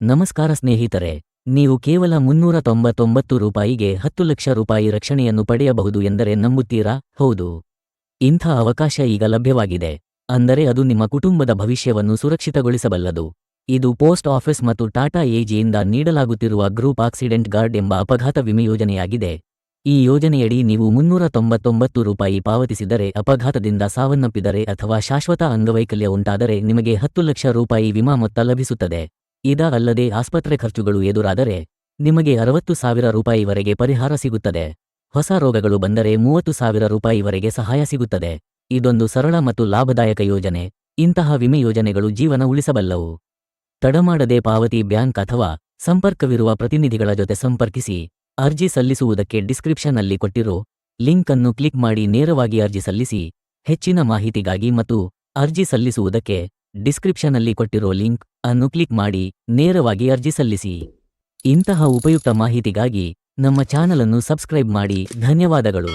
ನಮಸ್ಕಾರ ಸ್ನೇಹಿತರೆ, ನೀವು ಕೇವಲ ₹399ಗೆ 10 ಲಕ್ಷ ರಕ್ಷಣೆಯನ್ನು ಪಡೆಯಬಹುದು ಎಂದರೆ ನಂಬುತ್ತೀರಾ? ಹೌದು. ಇಂಥ ಅವಕಾಶ ಈಗ ಲಭ್ಯವಾಗಿದೆ. ಅಂದರೆ ಅದು ನಿಮ್ಮ ಕುಟುಂಬದ ಭವಿಷ್ಯವನ್ನು ಸುರಕ್ಷಿತಗೊಳಿಸಬಲ್ಲದು. ಇದು ಪೋಸ್ಟ್ ಆಫೀಸ್ ಮತ್ತು ಟಾಟಾ ಏಜಿಯಿಂದ ನೀಡಲಾಗುತ್ತಿರುವ ಗ್ರೂಪ್ ಆಕ್ಸಿಡೆಂಟ್ ಗಾರ್ಡ್ ಎಂಬ ಅಪಘಾತ ವಿಮೆ ಯೋಜನೆಯಾಗಿದೆ. ಈ ಯೋಜನೆಯಡಿ ನೀವು ₹399 ಪಾವತಿಸಿದರೆ ಅಪಘಾತದಿಂದ ಸಾವನ್ನಪ್ಪಿದರೆ ಅಥವಾ ಶಾಶ್ವತ ಅಂಗವೈಕಲ್ಯ ಉಂಟಾದರೆ ನಿಮಗೆ ₹10 ಲಕ್ಷ ವಿಮಾ ಮೊತ್ತ ಲಭಿಸುತ್ತದೆ. ಇದಲ್ಲದೆ ಆಸ್ಪತ್ರೆ ಖರ್ಚುಗಳು ಎದುರಾದರೆ ನಿಮಗೆ ₹60,000 ವರೆಗೆ ಪರಿಹಾರ ಸಿಗುತ್ತದೆ. ಹೊಸ ರೋಗಗಳು ಬಂದರೆ ₹30,000 ವರೆಗೆ ಸಹಾಯ ಸಿಗುತ್ತದೆ. ಇದೊಂದು ಸರಳ ಮತ್ತು ಲಾಭದಾಯಕ ಯೋಜನೆ. ಇಂತಹ ವಿಮೆ ಯೋಜನೆಗಳು ಜೀವನ ಉಳಿಸಬಲ್ಲವು. ತಡಮಾಡದೆ ಪಾವತಿ ಬ್ಯಾಂಕ್ ಅಥವಾ ಸಂಪರ್ಕವಿರುವ ಪ್ರತಿನಿಧಿಗಳ ಜೊತೆ ಸಂಪರ್ಕಿಸಿ. ಅರ್ಜಿ ಸಲ್ಲಿಸುವುದಕ್ಕೆ ಡಿಸ್ಕ್ರಿಪ್ಷನ್ನಲ್ಲಿ ಕೊಟ್ಟಿರೋ ಲಿಂಕ್ ಅನ್ನು ಕ್ಲಿಕ್ ಮಾಡಿ ನೇರವಾಗಿ ಅರ್ಜಿ ಸಲ್ಲಿಸಿ. ಹೆಚ್ಚಿನ ಮಾಹಿತಿಗಾಗಿ ಮತ್ತು ಅರ್ಜಿ ಸಲ್ಲಿಸುವುದಕ್ಕೆ ಡಿಸ್ಕ್ರಿಪ್ಷನ್ನಲ್ಲಿ ಕೊಟ್ಟಿರೋ ಲಿಂಕ್ ಅನ್ನು ಕ್ಲಿಕ್ ಮಾಡಿ ನೇರವಾಗಿ ಅರ್ಜಿ ಸಲ್ಲಿಸಿ. ಇಂತಹ ಉಪಯುಕ್ತ ಮಾಹಿತಿಗಾಗಿ ನಮ್ಮ ಚಾನಲ್ ಅನ್ನು ಸಬ್ಸ್ಕ್ರೈಬ್ ಮಾಡಿ. ಧನ್ಯವಾದಗಳು.